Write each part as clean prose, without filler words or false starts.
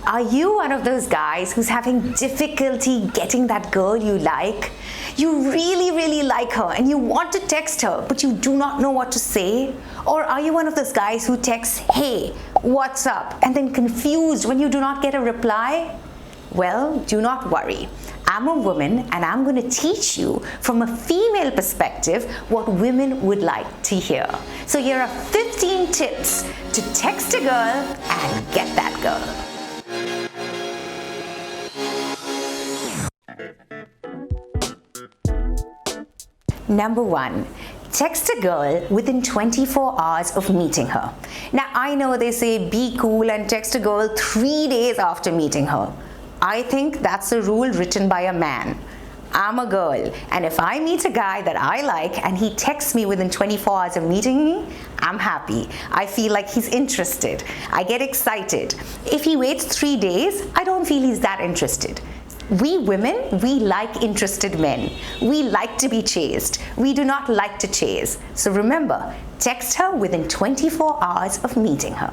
Are you one of those guys who's having difficulty getting that girl you like? You really like her and you want to text her, but you do not know what to say? Or are you one of those guys who texts, "Hey, what's up?" and then confused when you do not get a reply? Well, do not worry. I'm a woman and I'm going to teach you from a female perspective what women would like to hear. So here are 15 tips to text a girl and get that girl. Number 1, text a girl within 24 hours of meeting her. Now, I know they say be cool and text a girl 3 days after meeting her. I think that's a rule written by a man. I'm a girl, and if I meet a guy that I like and he texts me within 24 hours of meeting me, I'm happy. I feel like he's interested. I get excited. If he waits 3 days, I don't feel he's that interested. We women, we like interested men. We like to be chased. We do not like to chase. So remember, text her within 24 hours of meeting her.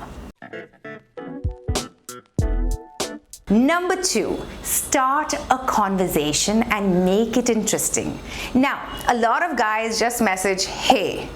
Number 2, start a conversation and make it interesting. Now, a lot of guys just message, "Hey,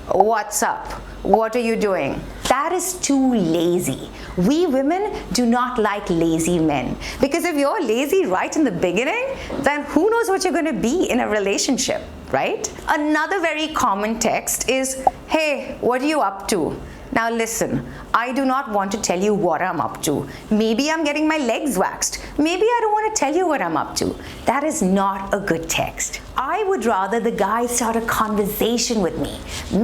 what's up? What are you doing?" That is too lazy. We women do not like lazy men, because if you're lazy right in the beginning, then who knows what you're going to be in a relationship, right? Another very common text is, "Hey, what are you up to?" Now listen, I do not want to tell you what I'm up to. Maybe I'm getting my legs waxed. Maybe I don't want to tell you what I'm up to. That is not a good text. I would rather the guy start a conversation with me.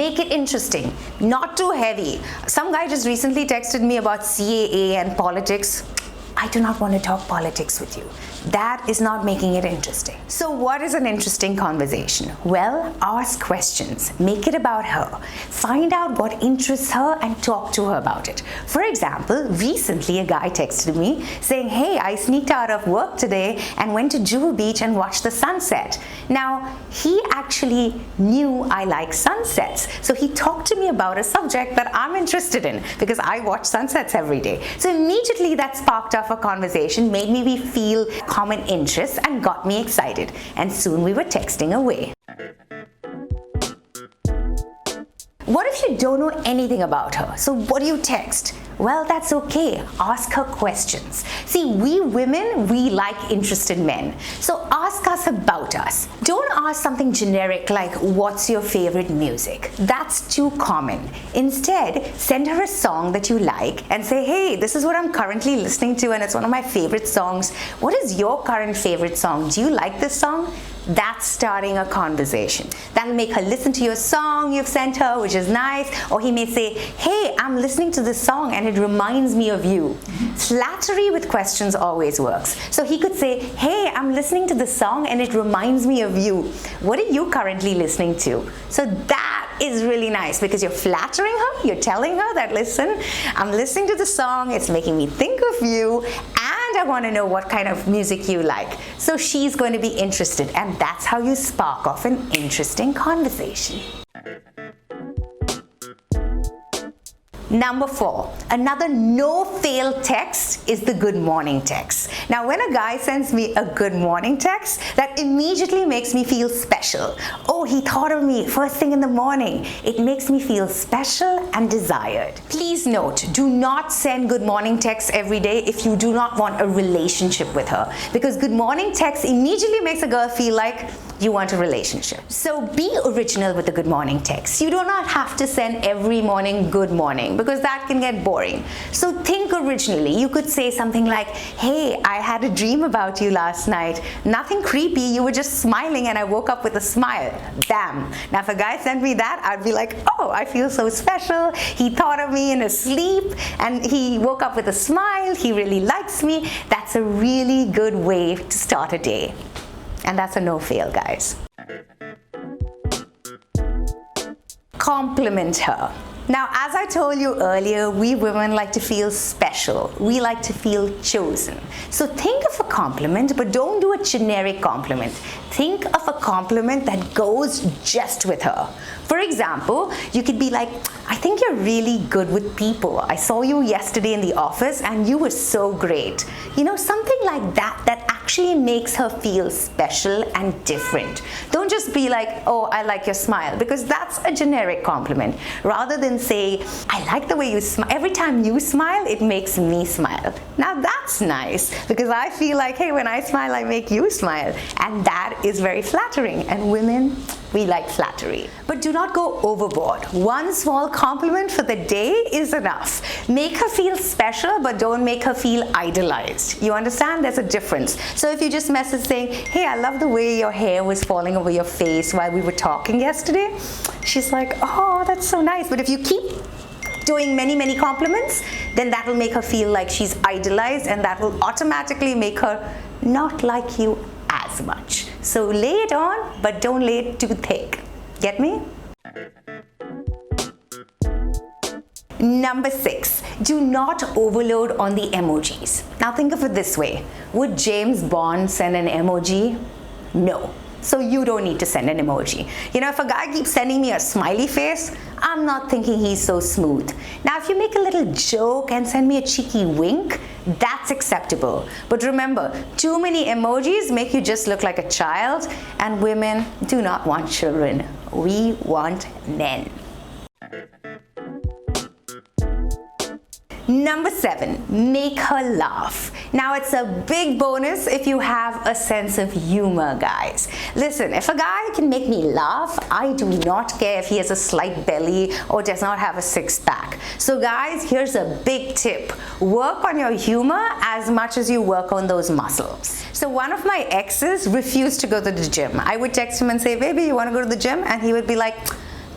Make it interesting, not too heavy. Some guy just recently texted me about CAA and politics. I do not want to talk politics with you. That is not making it interesting. So what is an interesting conversation? Well, ask questions. Make it about her. Find out what interests her and talk to her about it. For example, recently a guy texted me saying, "Hey, I sneaked out of work today and went to Juhu Beach and watched the sunset." Now, he actually knew I like sunsets. So he talked to me about a subject that I'm interested in because I watch sunsets every day. So immediately that sparked off a conversation, made me feel common interests and got me excited, and soon we were texting away. What if you don't know anything about her? So what do you text? Well, that's okay. Ask her questions. See, we women, we like interested men. So ask us about us. Don't ask something generic like, "What's your favorite music?" That's too common. Instead, send her a song that you like and say, "Hey, this is what I'm currently listening to and it's one of my favorite songs. What is your current favorite song? Do you like this song?" That's starting a conversation. That'll make her listen to your song you've sent her, which is nice. Or he may say, "Hey, I'm listening to this song and it reminds me of you." Flattery with questions always works. So he could say, "Hey, I'm listening to this song and it reminds me of you. What are you currently listening to?" So that is really nice because you're flattering her. You're telling her that, "Listen, I'm listening to the song. It's making me think of you. And I want to know what kind of music you like." So she's going to be interested, and that's how you spark off an interesting conversation. Number 4, another no-fail text is the good morning text. Now, when a guy sends me a good morning text, that immediately makes me feel special. Oh, he thought of me first thing in the morning. It makes me feel special and desired. Please note, do not send good morning texts every day if you do not want a relationship with her, because good morning text immediately makes a girl feel like you want a relationship. So be original with the good morning text. You do not have to send every morning good morning, because that can get boring. So think originally. You could say something like, "Hey, I had a dream about you last night. Nothing creepy, you were just smiling and I woke up with a smile." Bam. Now if a guy sent me that, I'd be like, "Oh, I feel so special. He thought of me in his sleep and he woke up with a smile. He really likes me." That's a really good way to start a day. And that's a no-fail, guys. Compliment her. Now, as I told you earlier, we women like to feel special. We like to feel chosen. So think of a compliment, but don't do a generic compliment. Think of a compliment that goes just with her. For example, you could be like, I think you're really good with people. I saw you yesterday in the office and you were so great. You know, something like that that actually makes her feel special and different. Don't just be like, oh, I like your smile, because that's a generic compliment. Rather than say, I like the way you smile. Every time you smile, it makes me smile. Now that's nice, because I feel like, hey, when I smile, I make you smile. And that is very flattering. And women, we like flattery. But do not go overboard. One small compliment for the day is enough. Make her feel special, but don't make her feel idolized. You understand? There's a difference. So if you just message saying, hey, I love the way your hair was falling over your face while we were talking yesterday, she's like, oh, that's so nice. But if you keep doing many compliments, then that will make her feel like she's idolized, and that will automatically make her not like you as much. So lay it on, but don't lay it too thick. Get me? Number 6, do not overload on the emojis. Now think of it this way. Would James Bond send an emoji? No. So you don't need to send an emoji. You know, if a guy keeps sending me a smiley face, I'm not thinking he's so smooth. Now, if you make a little joke and send me a cheeky wink, that's acceptable. But remember, too many emojis make you just look like a child, and women do not want children. We want men. Number 7, make her laugh. Now it's a big bonus if you have a sense of humor, guys. Listen, if a guy can make me laugh, I do not care if he has a slight belly or does not have a six-pack. So guys, here's a big tip. Work on your humor as much as you work on those muscles. So one of my exes refused to go to the gym. I would text him and say, baby, you want to go to the gym? And he would be like,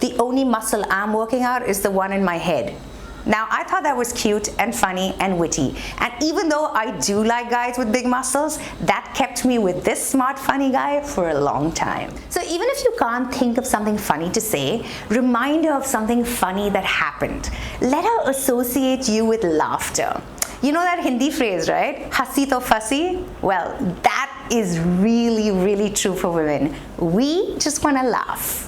the only muscle I'm working out is the one in my head. Now, I thought that was cute and funny and witty. And even though I do like guys with big muscles, that kept me with this smart, funny guy for a long time. So even if you can't think of something funny to say, remind her of something funny that happened. Let her associate you with laughter. You know that Hindi phrase, right? Hasi to fussy? Well, that is really true for women. We just want to laugh.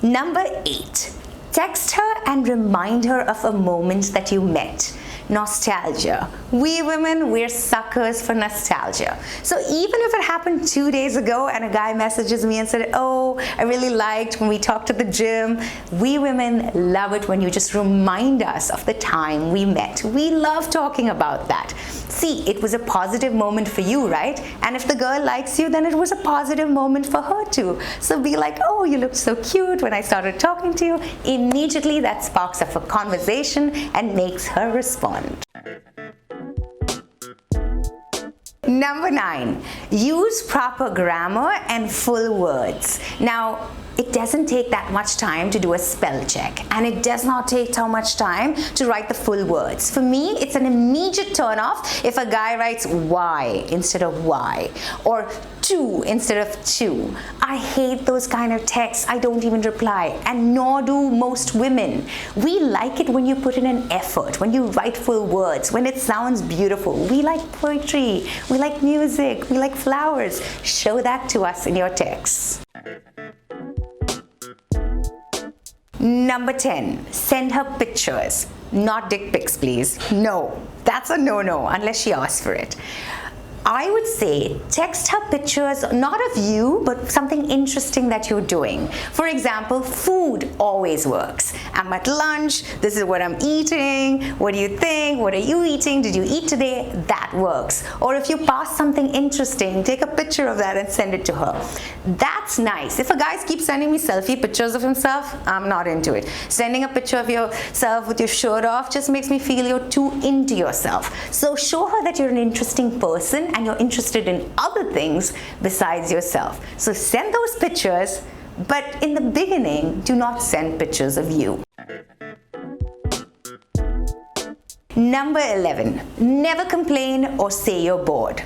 Number 8, text her and remind her of a moment that you met. Nostalgia. We women, we're suckers for nostalgia. So even if it happened 2 days ago and a guy messages me and said, oh, I really liked when we talked at the gym, we women love it when you just remind us of the time we met. We love talking about that. See, it was a positive moment for you, right? And if the girl likes you, then it was a positive moment for her too. So be like, oh, you looked so cute when I started talking to you. Immediately that sparks up a conversation and makes her respond. Number 9, use proper grammar and full words. Now, it doesn't take that much time to do a spell check, and it does not take so much time to write the full words. For me, it's an immediate turn off if a guy writes Y instead of Y, or two instead of two. I hate those kind of texts. I don't even reply, and nor do most women. We like it when you put in an effort, when you write full words, when it sounds beautiful. We like poetry, we like music, we like flowers. Show that to us in your texts. Number 10, send her pictures. Not dick pics, please. No, that's a no-no unless she asks for it. I would say text her pictures, not of you, but something interesting that you're doing. For example, food always works. I'm at lunch, this is what I'm eating, what do you think, what are you eating, did you eat today? That works. Or if you pass something interesting, take a picture of that and send it to her. That's nice. If a guy keeps sending me selfie pictures of himself, I'm not into it. Sending a picture of yourself with your shirt off just makes me feel you're too into yourself. So show her that you're an interesting person and you're interested in other things besides yourself. So send those pictures, but in the beginning, do not send pictures of you. Number 11, never complain or say you're bored.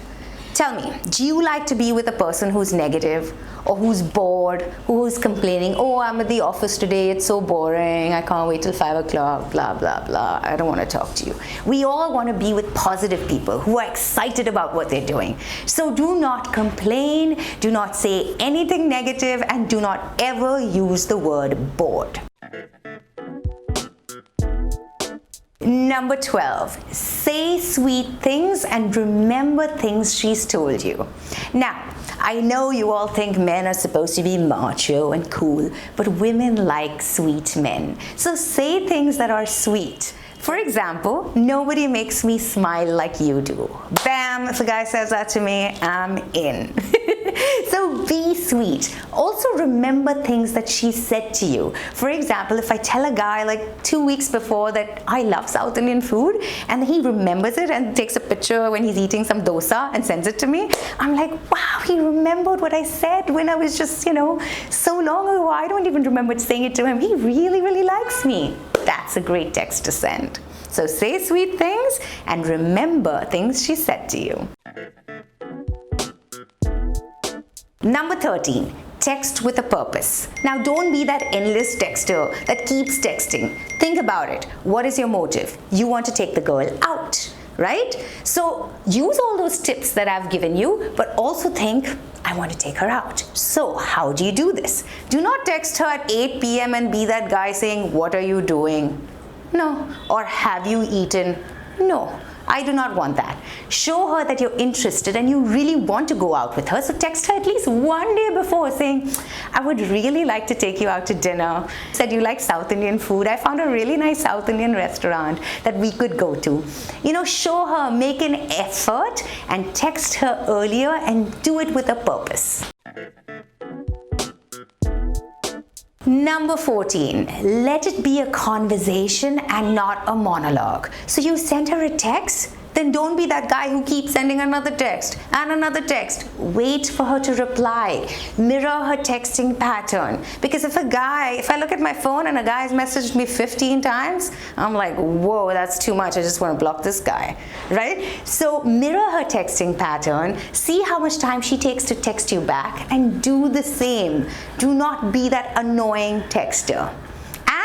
Tell me, do you like to be with a person who's negative or who's bored, who's complaining, oh, I'm at the office today, it's so boring, I can't wait till 5 o'clock, blah, blah, blah, I don't want to talk to you. We all want to be with positive people who are excited about what they're doing. So do not complain, do not say anything negative, and do not ever use the word bored. Number 12, say sweet things and remember things she's told you. Now, I know you all think men are supposed to be macho and cool, but women like sweet men. So say things that are sweet. For example, nobody makes me smile like you do. Bam, if a guy says that to me, I'm in. So be sweet. Also remember things that she said to you. For example, if I tell a guy like 2 weeks before that I love South Indian food, and he remembers it and takes a picture when he's eating some dosa and sends it to me, I'm like, wow, he remembered what I said when I was just, so long ago. I don't even remember saying it to him. He really, really likes me. That's a great text to send. So say sweet things and remember things she said to you. Number 13, text with a purpose. Now don't be that endless texter that keeps texting. Think about it. What is your motive? You want to take the girl out, right? So use all those tips that I've given you, but also think, I want to take her out. So how do you do this? Do not text her at 8 p.m. and be that guy saying, what are you doing? No. Or have you eaten? No. I do not want that. Show her that you're interested and you really want to go out with her. So text her at least one day before saying, I would really like to take you out to dinner. Said you like South Indian food. I found a really nice South Indian restaurant that we could go to. Show her, make an effort and text her earlier and do it with a purpose. Number 14, let it be a conversation and not a monologue. So you send her a text, then don't be that guy who keeps sending another text and another text. Wait for her to reply. Mirror her texting pattern. Because if I look at my phone and a guy has messaged me 15 times, I'm like, whoa, that's too much. I just want to block this guy, right? So mirror her texting pattern. See how much time she takes to text you back and do the same. Do not be that annoying texter.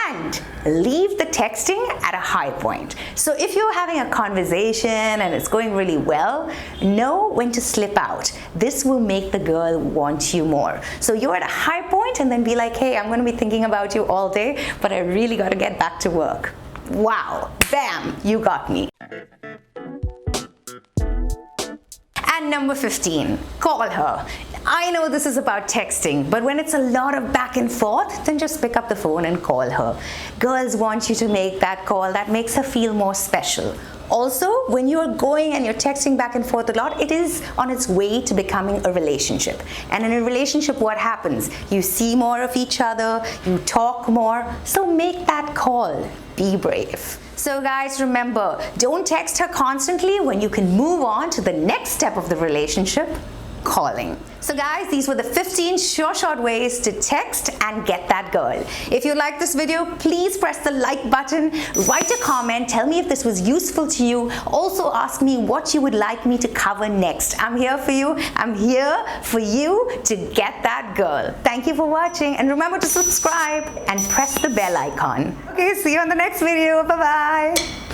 And leave the texting at a high point. So if you're having a conversation and it's going really well, know when to slip out. This will make the girl want you more. So you're at a high point and then be like, hey, I'm going to be thinking about you all day, but I really got to get back to work. Wow, bam, you got me. And number 15, call her. I know this is about texting, but when it's a lot of back and forth, then just pick up the phone and call her. Girls want you to make that call. That makes her feel more special. Also, when you're going and you're texting back and forth a lot, it is on its way to becoming a relationship. And in a relationship, what happens? You see more of each other, you talk more, so make that call. Be brave. So guys, remember, don't text her constantly when you can move on to the next step of the relationship, calling. So guys, these were the 15 short ways to text and get that girl. If you like this video, please press the like button, write a comment, tell me if this was useful to you. Also ask me what you would like me to cover next. I'm here for you. I'm here for you to get that girl. Thank you for watching, and remember to subscribe and press the bell icon. Okay, see you on the next video. Bye-bye.